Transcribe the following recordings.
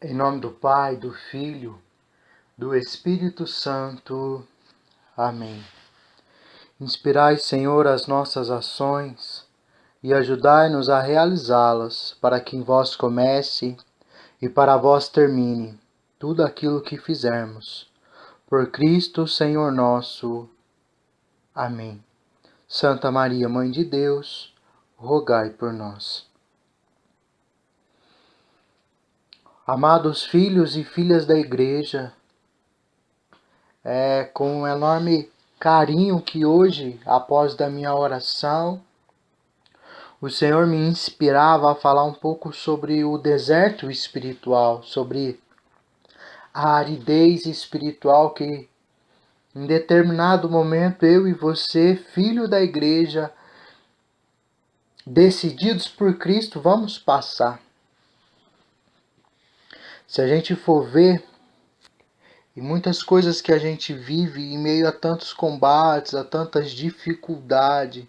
Em nome do Pai, do Filho, do Espírito Santo. Amém. Inspirai, Senhor, as nossas ações e ajudai-nos a realizá-las, para que em vós comece e para vós termine tudo aquilo que fizermos. Por Cristo, Senhor nosso. Amém. Santa Maria, Mãe de Deus, rogai por nós. Amados filhos e filhas da Igreja, é com um enorme carinho que hoje, após da minha oração, o Senhor me inspirava a falar um pouco sobre o deserto espiritual, sobre a aridez espiritual que em determinado momento eu e você, filho da Igreja, decididos por Cristo, vamos passar. Se a gente for ver, e muitas coisas que a gente vive em meio a tantos combates, a tantas dificuldades,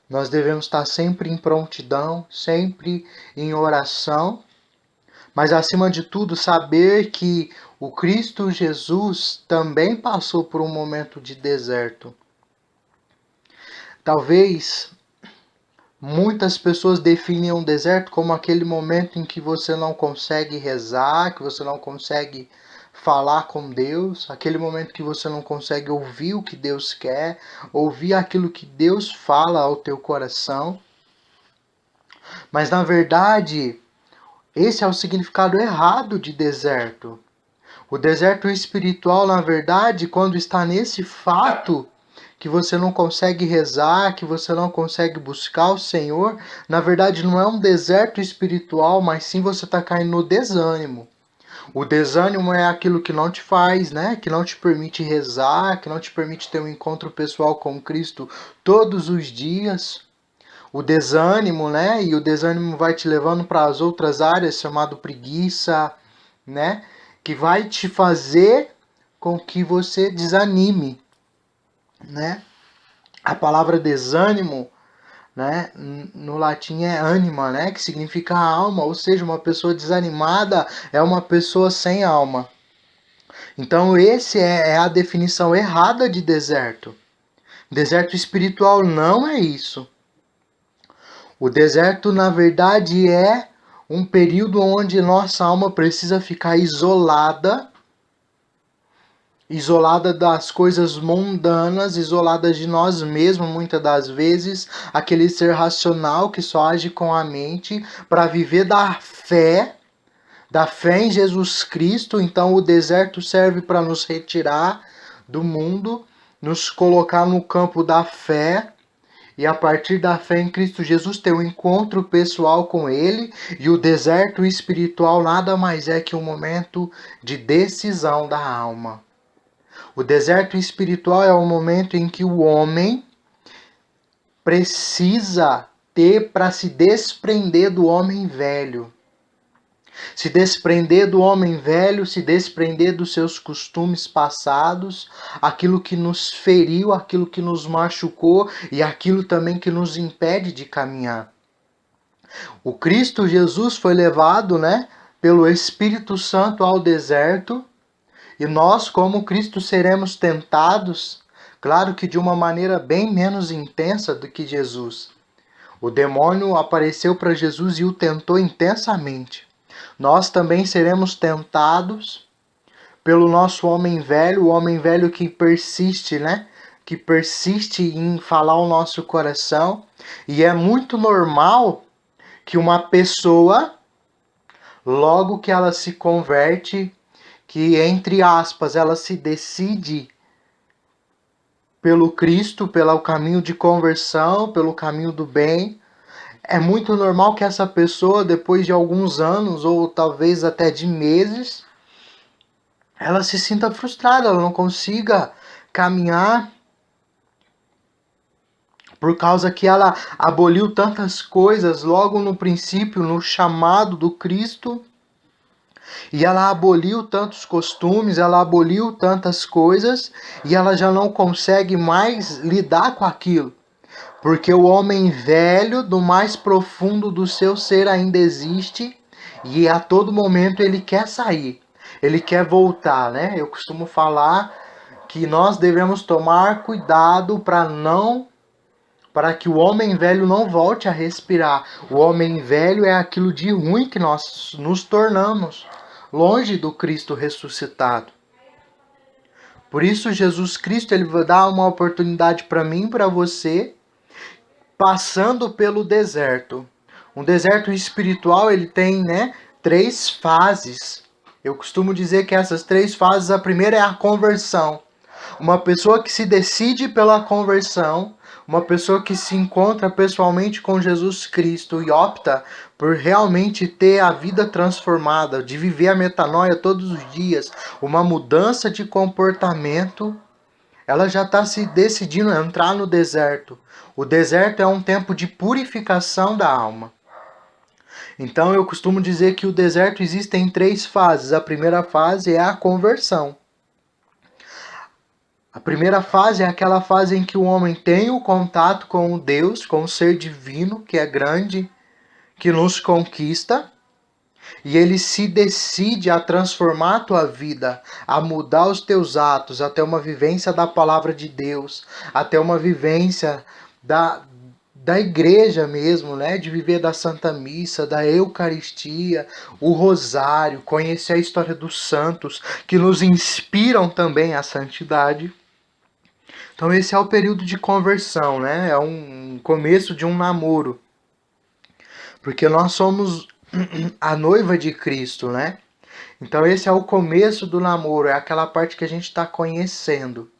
nós devemos estar sempre em prontidão, sempre em oração, mas acima de tudo saber que o Cristo Jesus também passou por um momento de deserto. Talvez muitas pessoas definem um deserto como aquele momento em que você não consegue rezar, que você não consegue falar com Deus, aquele momento que você não consegue ouvir o que Deus quer, ouvir aquilo que Deus fala ao teu coração. Mas na verdade, esse é o significado errado de deserto. O deserto espiritual, na verdade, quando está nesse fato que você não consegue rezar, que você não consegue buscar o Senhor, na verdade não é um deserto espiritual, mas sim você está caindo no desânimo. O desânimo é aquilo que não te faz, né? Que não te permite rezar, que não te permite ter um encontro pessoal com Cristo todos os dias. O desânimo, né? E o desânimo vai te levando para as outras áreas, chamado preguiça, né? Que vai te fazer com que você desanime, né? A palavra desânimo, né, no latim é anima, né, que significa alma, ou seja, uma pessoa desanimada é uma pessoa sem alma. Então esse é a definição errada de deserto. Deserto espiritual não é isso. O deserto, na verdade, é um período onde nossa alma precisa ficar isolada das coisas mundanas, isolada de nós mesmos, muitas das vezes, aquele ser racional que só age com a mente, para viver da fé em Jesus Cristo. Então o deserto serve para nos retirar do mundo, nos colocar no campo da fé, e a partir da fé em Cristo Jesus ter um encontro pessoal com Ele. E o deserto espiritual nada mais é que um momento de decisão da alma. O deserto espiritual é o momento em que o homem precisa ter para se desprender do homem velho. Se desprender do homem velho, se desprender dos seus costumes passados, aquilo que nos feriu, aquilo que nos machucou e aquilo também que nos impede de caminhar. O Cristo Jesus foi levado, né, pelo Espírito Santo ao deserto. E nós, como Cristo, seremos tentados, claro que de uma maneira bem menos intensa do que Jesus. O demônio apareceu para Jesus e o tentou intensamente. Nós também seremos tentados pelo nosso homem velho, o homem velho que persiste, né? Que persiste em falar o nosso coração. E é muito normal que uma pessoa, logo que ela se converte, que, entre aspas, ela se decide pelo Cristo, pelo caminho de conversão, pelo caminho do bem, é muito normal que essa pessoa, depois de alguns anos, ou talvez até de meses, ela se sinta frustrada, ela não consiga caminhar, por causa que ela aboliu tantas coisas logo no princípio, no chamado do Cristo. E ela aboliu tantos costumes, ela aboliu tantas coisas, e ela já não consegue mais lidar com aquilo. Porque o homem velho, do mais profundo do seu ser, ainda existe, E a todo momento ele quer sair, ele quer voltar, né? Eu costumo falar que nós devemos tomar cuidado para que o homem velho não volte a respirar. O homem velho é aquilo de ruim que nós nos tornamos, longe do Cristo ressuscitado. Por isso Jesus Cristo ele vai dar uma oportunidade para mim e para você, passando pelo deserto. Um deserto espiritual, ele tem, né, 3 fases. Eu costumo dizer que essas 3 fases, a primeira é a conversão. Uma pessoa que se decide pela conversão, uma pessoa que se encontra pessoalmente com Jesus Cristo e opta por realmente ter a vida transformada, de viver a metanoia todos os dias, uma mudança de comportamento, ela já está se decidindo a entrar no deserto. O deserto é um tempo de purificação da alma. Então eu costumo dizer que o deserto existe em 3 fases. A primeira fase é a conversão. A primeira fase é aquela fase em que o homem tem o contato com o Deus, com o ser divino, que é grande, que nos conquista, e ele se decide a transformar a tua vida, a mudar os teus atos, até uma vivência da palavra de Deus, até uma vivência da igreja mesmo, né? De viver da Santa Missa, da Eucaristia, o Rosário, conhecer a história dos santos, que nos inspiram também à santidade. Então esse é o período de conversão, né? É um começo de um namoro. Porque nós somos a noiva de Cristo, né? Então esse é o começo do namoro, é aquela parte que a gente está conhecendo.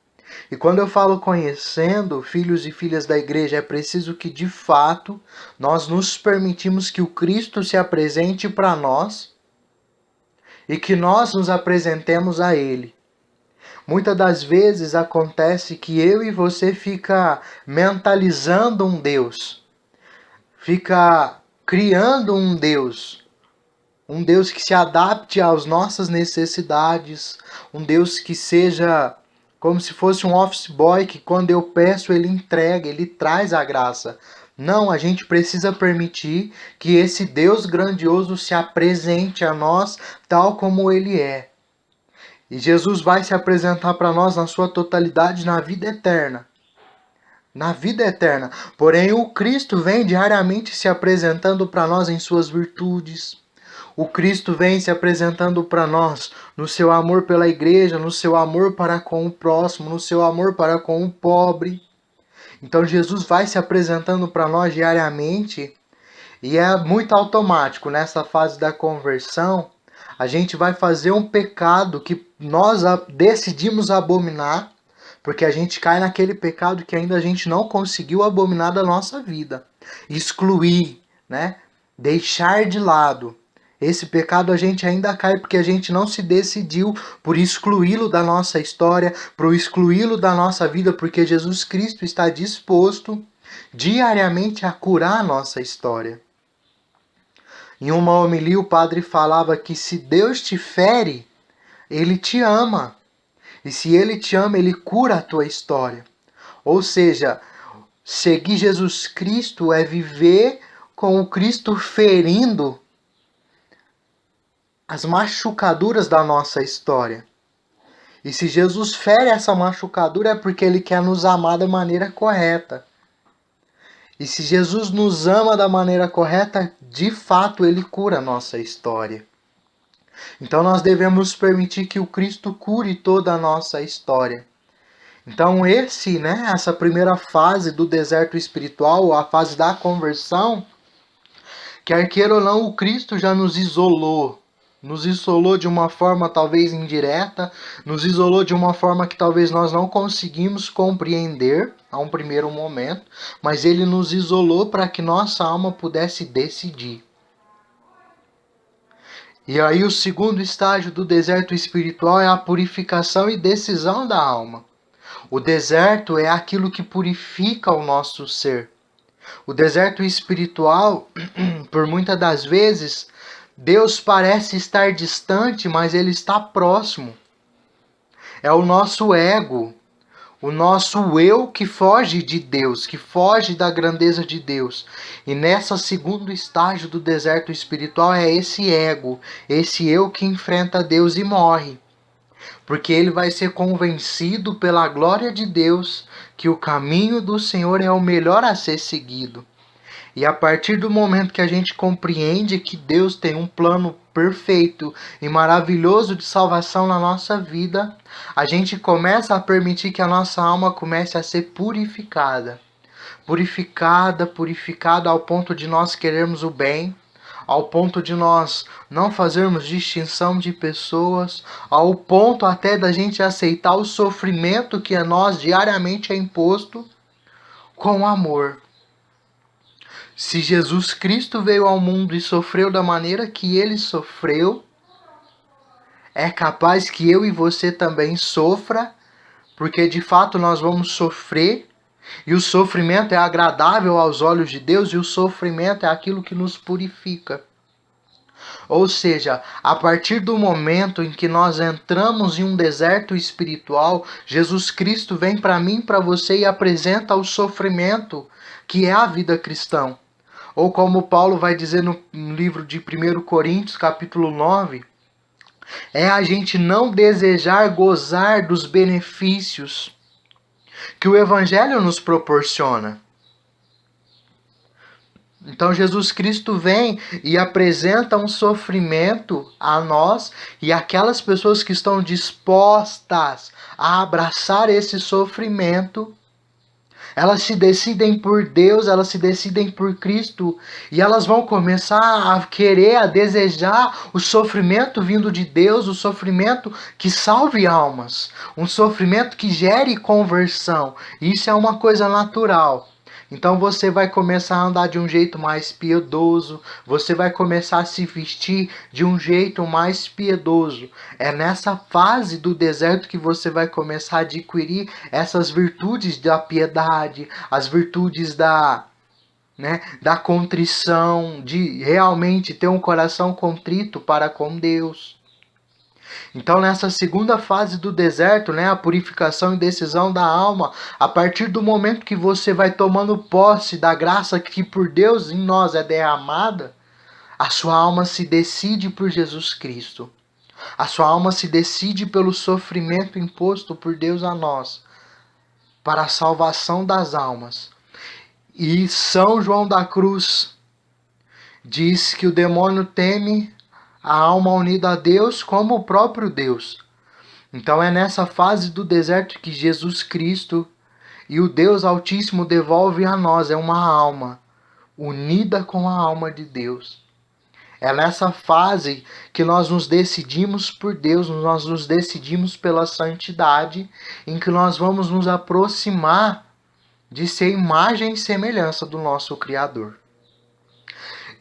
E quando eu falo conhecendo, filhos e filhas da igreja, é preciso que de fato nós nos permitimos que o Cristo se apresente para nós e que nós nos apresentemos a Ele. Muitas das vezes acontece que eu e você fica mentalizando um Deus, fica criando um Deus que se adapte às nossas necessidades, um Deus que seja como se fosse um office boy que quando eu peço ele entrega, ele traz a graça. Não, a gente precisa permitir que esse Deus grandioso se apresente a nós tal como ele é. E Jesus vai se apresentar para nós na sua totalidade na vida eterna. Na vida eterna. Porém, o Cristo vem diariamente se apresentando para nós em suas virtudes. O Cristo vem se apresentando para nós no seu amor pela igreja, no seu amor para com o próximo, no seu amor para com o pobre. Então Jesus vai se apresentando para nós diariamente e é muito automático nessa fase da conversão. A gente vai fazer um pecado que nós decidimos abominar, porque a gente cai naquele pecado que ainda a gente não conseguiu abominar da nossa vida. Excluir, né? Deixar de lado. Esse pecado a gente ainda cai porque a gente não se decidiu por excluí-lo da nossa história, por excluí-lo da nossa vida, porque Jesus Cristo está disposto diariamente a curar a nossa história. Em uma homilia, o padre falava que se Deus te fere, Ele te ama. E se Ele te ama, Ele cura a tua história. Ou seja, seguir Jesus Cristo é viver com o Cristo ferindo as machucaduras da nossa história. E se Jesus fere essa machucadura é porque Ele quer nos amar da maneira correta. E se Jesus nos ama da maneira correta, de fato Ele cura a nossa história. Então nós devemos permitir que o Cristo cure toda a nossa história. Então essa primeira fase do deserto espiritual, a fase da conversão, quer queira ou não, o Cristo já nos isolou de uma forma talvez indireta, nos isolou de uma forma que talvez nós não conseguimos compreender a um primeiro momento, mas ele nos isolou para que nossa alma pudesse decidir. E aí o segundo estágio do deserto espiritual é a purificação e decisão da alma. O deserto é aquilo que purifica o nosso ser. O deserto espiritual, por muitas das vezes, Deus parece estar distante, mas Ele está próximo. É o nosso ego. o nosso eu que foge de Deus, que foge da grandeza de Deus. E nessa segundo estágio do deserto espiritual é esse ego, esse eu que enfrenta Deus e morre. Porque ele vai ser convencido pela glória de Deus que o caminho do Senhor é o melhor a ser seguido. E a partir do momento que a gente compreende que Deus tem um plano perfeito e maravilhoso de salvação na nossa vida, a gente começa a permitir que a nossa alma comece a ser purificada. Purificada ao ponto de nós querermos o bem, ao ponto de nós não fazermos distinção de pessoas, ao ponto até da gente aceitar o sofrimento que a nós diariamente é imposto com amor. Se Jesus Cristo veio ao mundo e sofreu da maneira que ele sofreu, é capaz que eu e você também sofra, porque de fato nós vamos sofrer, e o sofrimento é agradável aos olhos de Deus, e o sofrimento é aquilo que nos purifica. Ou seja, a partir do momento em que nós entramos em um deserto espiritual, Jesus Cristo vem para mim e para você e apresenta o sofrimento que é a vida cristã. Ou como Paulo vai dizer no livro de 1 Coríntios, capítulo 9, é a gente não desejar gozar dos benefícios que o Evangelho nos proporciona. Então Jesus Cristo vem e apresenta um sofrimento a nós, e aquelas pessoas que estão dispostas a abraçar esse sofrimento, elas se decidem por Deus, elas se decidem por Cristo, e elas vão começar a querer, a desejar o sofrimento vindo de Deus, o sofrimento que salve almas, um sofrimento que gere conversão. Isso é uma coisa natural. Então você vai começar a andar de um jeito mais piedoso, você vai começar a se vestir de um jeito mais piedoso. É nessa fase do deserto que você vai começar a adquirir essas virtudes da piedade, as virtudes da contrição, de realmente ter um coração contrito para com Deus. Então, nessa segunda fase do deserto, a purificação e decisão da alma, a partir do momento que você vai tomando posse da graça que por Deus em nós é derramada, a sua alma se decide por Jesus Cristo. A sua alma se decide pelo sofrimento imposto por Deus a nós, para a salvação das almas. E São João da Cruz diz que o demônio teme a alma unida a Deus como o próprio Deus. Então é nessa fase do deserto que Jesus Cristo e o Deus Altíssimo devolve a nós, é uma alma unida com a alma de Deus. É nessa fase que nós nos decidimos por Deus, nós nos decidimos pela santidade, em que nós vamos nos aproximar de ser imagem e semelhança do nosso Criador.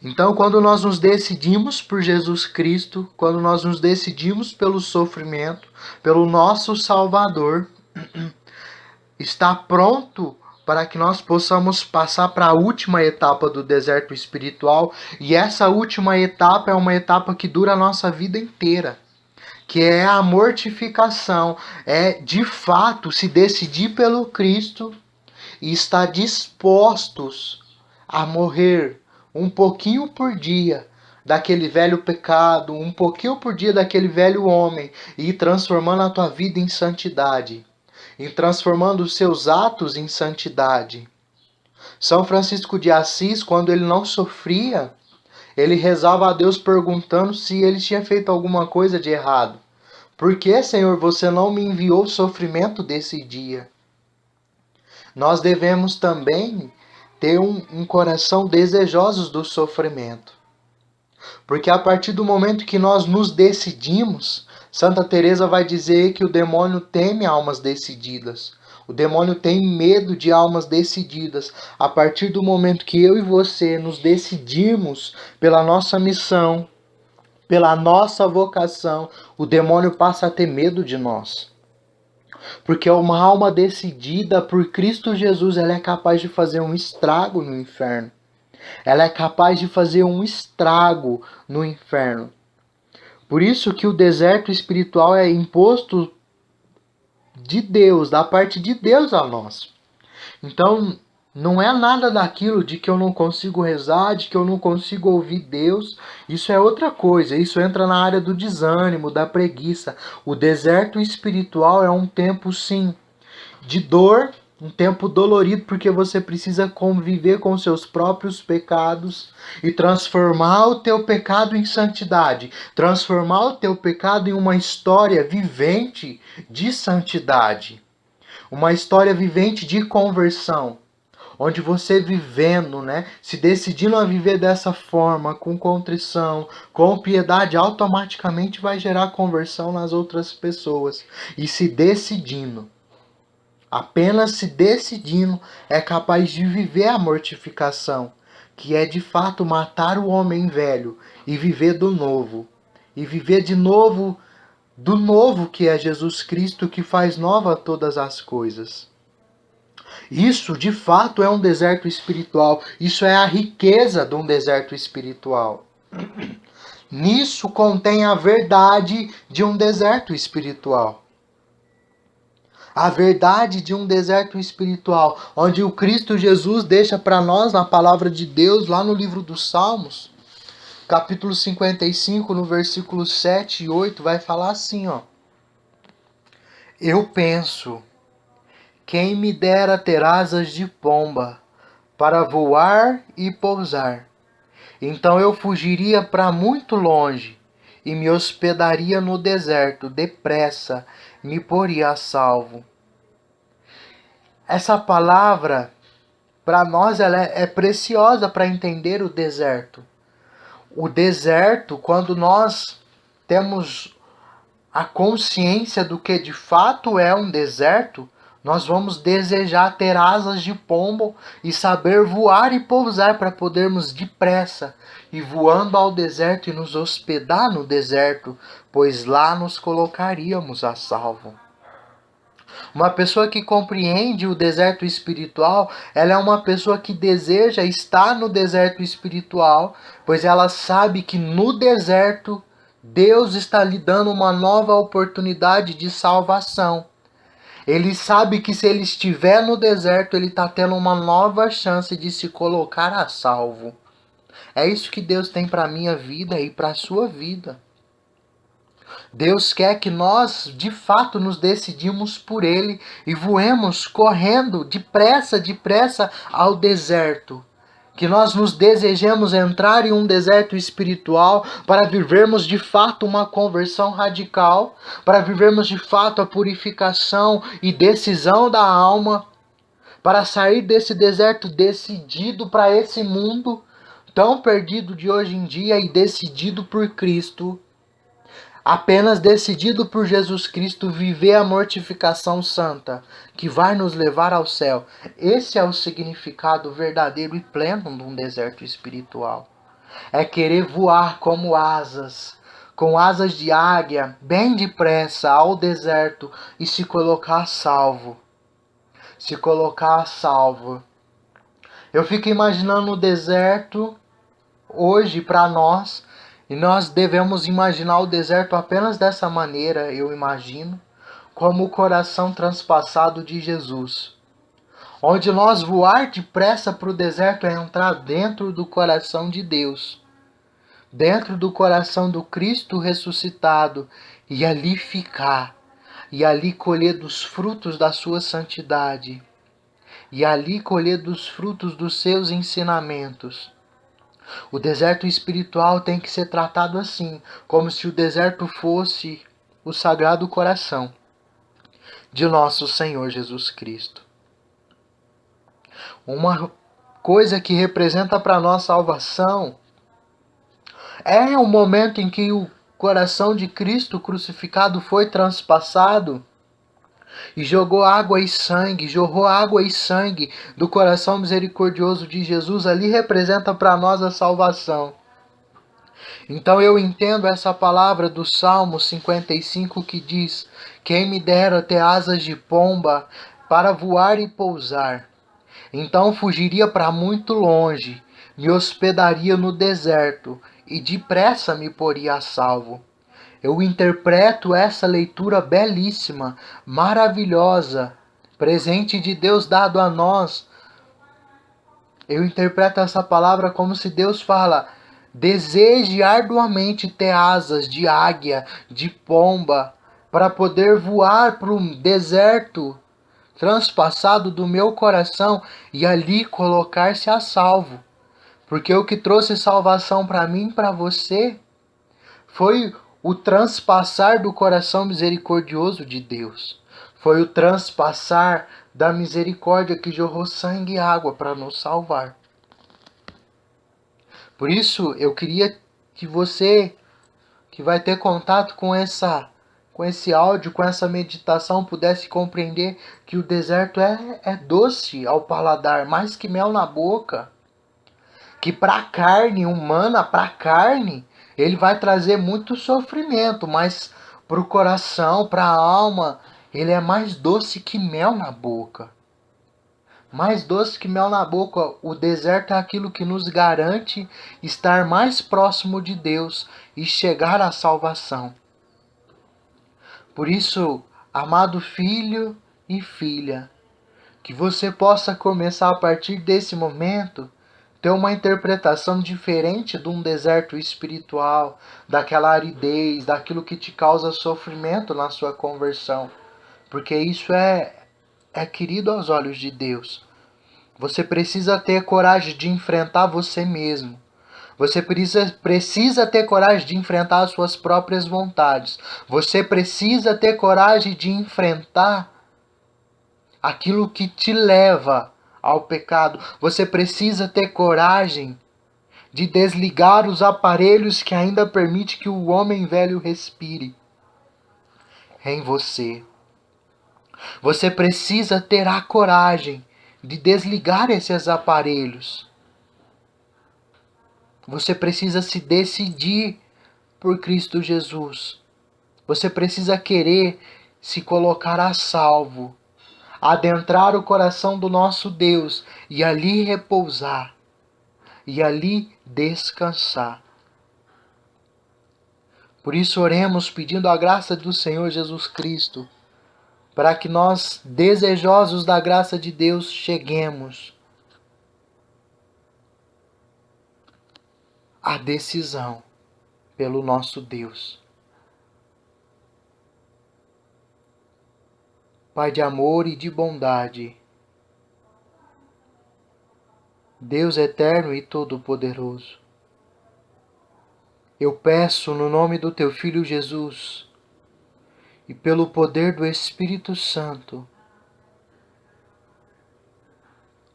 Então, quando nós nos decidimos por Jesus Cristo, quando nós nos decidimos pelo sofrimento, pelo nosso Salvador, está pronto para que nós possamos passar para a última etapa do deserto espiritual. E essa última etapa é uma etapa que dura a nossa vida inteira, que é a mortificação, é de fato se decidir pelo Cristo e estar dispostos a morrer um pouquinho por dia daquele velho pecado, um pouquinho por dia daquele velho homem, e ir transformando a tua vida em santidade, e transformando os seus atos em santidade. São Francisco de Assis, quando ele não sofria, ele rezava a Deus perguntando se ele tinha feito alguma coisa de errado. Por que, Senhor, você não me enviou o sofrimento desse dia? Nós devemos também ter um coração desejosos do sofrimento. Porque a partir do momento que nós nos decidimos, Santa Teresa vai dizer que o demônio teme almas decididas. O demônio tem medo de almas decididas. A partir do momento que eu e você nos decidimos pela nossa missão, pela nossa vocação, o demônio passa a ter medo de nós. Porque uma alma decidida por Cristo Jesus, ela é capaz de fazer um estrago no inferno. Ela é capaz de fazer um estrago no inferno. Por isso que o deserto espiritual é imposto de Deus, da parte de Deus a nós. Então, não é nada daquilo de que eu não consigo rezar, de que eu não consigo ouvir Deus. Isso é outra coisa. Isso entra na área do desânimo, da preguiça. O deserto espiritual é um tempo, sim, de dor, um tempo dolorido, porque você precisa conviver com seus próprios pecados e transformar o teu pecado em santidade, transformar o teu pecado em uma história vivente de santidade, uma história vivente de conversão, onde você vivendo, né, se decidindo a viver dessa forma, com contrição, com piedade, automaticamente vai gerar conversão nas outras pessoas. E se decidindo, apenas se decidindo, é capaz de viver a mortificação, que é de fato matar o homem velho e viver do novo. E viver de novo, do novo que é Jesus Cristo, que faz nova todas as coisas. Isso, de fato, é um deserto espiritual. Isso é a riqueza de um deserto espiritual. Nisso contém a verdade de um deserto espiritual. A verdade de um deserto espiritual, onde o Cristo Jesus deixa para nós, na palavra de Deus, lá no livro dos Salmos, capítulo 55, no versículo 7 e 8, vai falar assim, ó. Eu penso, quem me dera ter asas de pomba, para voar e pousar. Então eu fugiria para muito longe e me hospedaria no deserto, depressa me poria a salvo. Essa palavra, para nós, ela é preciosa para entender o deserto. O deserto, quando nós temos a consciência do que de fato é um deserto, nós vamos desejar ter asas de pombo e saber voar e pousar para podermos depressa ir voando ao deserto e nos hospedar no deserto, pois lá nos colocaríamos a salvo. Uma pessoa que compreende o deserto espiritual, ela é uma pessoa que deseja estar no deserto espiritual, pois ela sabe que no deserto Deus está lhe dando uma nova oportunidade de salvação. Ele sabe que se ele estiver no deserto, ele está tendo uma nova chance de se colocar a salvo. É isso que Deus tem para a minha vida e para a sua vida. Deus quer que nós, de fato, nos decidimos por Ele e voemos correndo depressa, depressa ao deserto. Que nós nos desejemos entrar em um deserto espiritual para vivermos de fato uma conversão radical, para vivermos de fato a purificação e decisão da alma, para sair desse deserto decidido para esse mundo tão perdido de hoje em dia e decidido por Cristo. Apenas decidido por Jesus Cristo viver a mortificação santa, que vai nos levar ao céu. Esse é o significado verdadeiro e pleno de um deserto espiritual. É querer voar como asas, com asas de águia, bem depressa ao deserto e se colocar a salvo. Se colocar a salvo. Eu fico imaginando o deserto hoje para nós. E nós devemos imaginar o deserto apenas dessa maneira, eu imagino, como o coração transpassado de Jesus. Onde nós voar depressa para o deserto é entrar dentro do coração de Deus, dentro do coração do Cristo ressuscitado, e ali ficar, e ali colher dos frutos da sua santidade, e ali colher dos frutos dos seus ensinamentos. O deserto espiritual tem que ser tratado assim, como se o deserto fosse o Sagrado Coração de nosso Senhor Jesus Cristo. Uma coisa que representa para nós salvação é o momento em que o coração de Cristo crucificado foi transpassado e jorrou água e sangue do coração misericordioso de Jesus. Ali representa para nós a salvação. Então eu entendo essa palavra do Salmo 55 que diz: quem me dera ter asas de pomba para voar e pousar. Então fugiria para muito longe, me hospedaria no deserto e depressa me poria a salvo. Eu interpreto essa leitura belíssima, maravilhosa, presente de Deus dado a nós. Eu interpreto essa palavra como se Deus fala: deseje arduamente ter asas de águia, de pomba, para poder voar para um deserto transpassado do meu coração e ali colocar-se a salvo. Porque o que trouxe salvação para mim e para você foi o transpassar do coração misericordioso de Deus. Foi o transpassar da misericórdia que jorrou sangue e água para nos salvar. Por isso, eu queria que você, que vai ter contato com esse áudio, com essa meditação, pudesse compreender que o deserto é doce ao paladar, mais que mel na boca. Que para a carne humana, para a carne, ele vai trazer muito sofrimento, mas para o coração, para a alma, ele é mais doce que mel na boca. Mais doce que mel na boca. O deserto é aquilo que nos garante estar mais próximo de Deus e chegar à salvação. Por isso, amado filho e filha, que você possa começar a partir desse momento ter uma interpretação diferente de um deserto espiritual, daquela aridez, daquilo que te causa sofrimento na sua conversão. Porque isso é querido aos olhos de Deus. Você precisa ter coragem de enfrentar você mesmo. Você precisa ter coragem de enfrentar as suas próprias vontades. Você precisa ter coragem de enfrentar aquilo que te leva ao pecado. Você precisa ter coragem de desligar os aparelhos que ainda permite que o homem velho respire em você. Você precisa ter a coragem de desligar esses aparelhos. Você precisa se decidir por Cristo Jesus. Você precisa querer se colocar a salvo, adentrar o coração do nosso Deus e ali repousar, e ali descansar. Por isso oremos pedindo a graça do Senhor Jesus Cristo, para que nós, desejosos da graça de Deus, cheguemos à decisão pelo nosso Deus. Pai de amor e de bondade, Deus eterno e todo-poderoso, eu peço no nome do Teu Filho Jesus e pelo poder do Espírito Santo,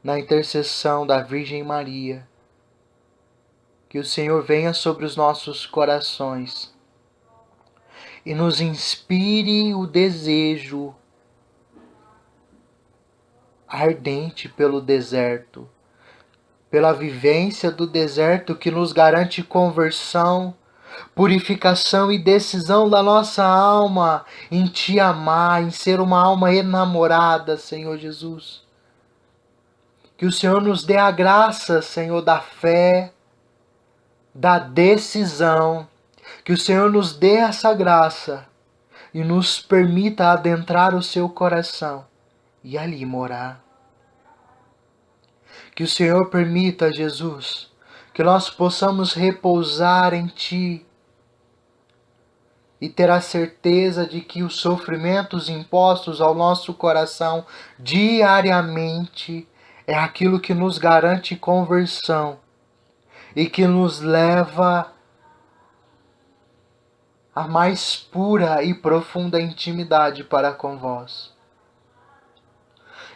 na intercessão da Virgem Maria, que o Senhor venha sobre os nossos corações e nos inspire o desejo ardente pelo deserto, pela vivência do deserto que nos garante conversão, purificação e decisão da nossa alma em Te amar, em ser uma alma enamorada, Senhor Jesus. Que o Senhor nos dê a graça, Senhor, da fé, da decisão. Que o Senhor nos dê essa graça e nos permita adentrar o Seu coração e ali morar. Que o Senhor permita, Jesus, que nós possamos repousar em Ti e ter a certeza de que os sofrimentos impostos ao nosso coração diariamente é aquilo que nos garante conversão e que nos leva à mais pura e profunda intimidade para com vós.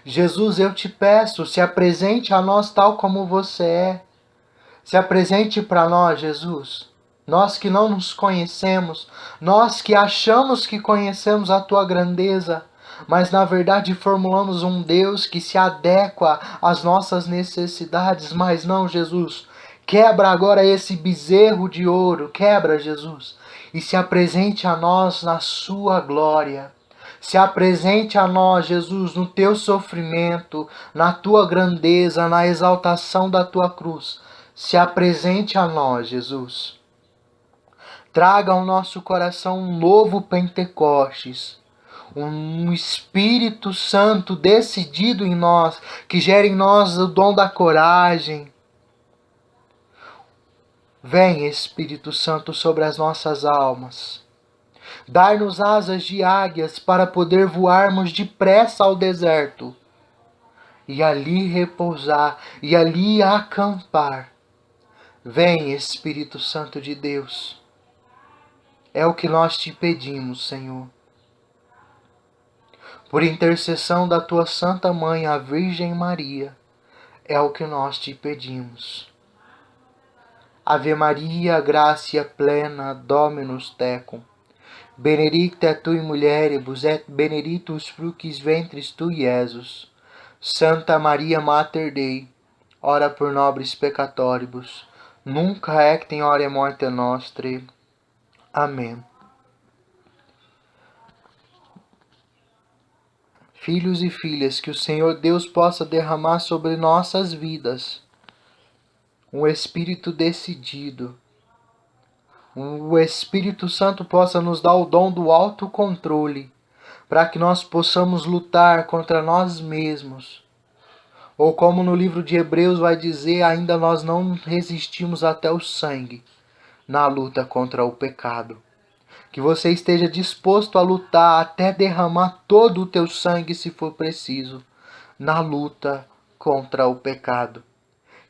Jesus, eu te peço, se apresente a nós tal como você é. Se apresente para nós, Jesus. Nós que não nos conhecemos, nós que achamos que conhecemos a tua grandeza, mas na verdade formulamos um Deus que se adequa às nossas necessidades, mas não, Jesus. Quebra agora esse bezerro de ouro, quebra, Jesus, e se apresente a nós na sua glória. Se apresente a nós, Jesus, no teu sofrimento, na tua grandeza, na exaltação da tua cruz. Se apresente a nós, Jesus. Traga ao nosso coração um novo Pentecostes, um Espírito Santo decidido em nós, que gere em nós o dom da coragem. Vem, Espírito Santo, sobre as nossas almas. Dar-nos asas de águias para poder voarmos depressa ao deserto e ali repousar e ali acampar. Vem, Espírito Santo de Deus. É o que nós te pedimos, Senhor. Por intercessão da tua Santa Mãe, a Virgem Maria, é o que nós te pedimos. Ave Maria, gratia plena, Dominus tecum. Benedicta tui mulieribus et benedictus fructus ventris tui, Iesus. Santa Maria Mater Dei, ora pro nobis peccatoribus, nunca et in hora morte nostre. Amém. Filhos e filhas, que o Senhor Deus possa derramar sobre nossas vidas um espírito decidido. O Espírito Santo possa nos dar o dom do autocontrole, para que nós possamos lutar contra nós mesmos. Ou como no livro de Hebreus vai dizer, ainda nós não resistimos até o sangue na luta contra o pecado. Que você esteja disposto a lutar até derramar todo o teu sangue, se for preciso, na luta contra o pecado.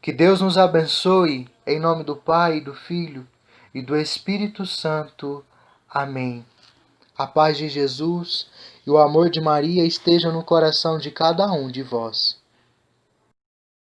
Que Deus nos abençoe, em nome do Pai, do Filho e do Espírito Santo. Amém. A paz de Jesus e o amor de Maria estejam no coração de cada um de vós.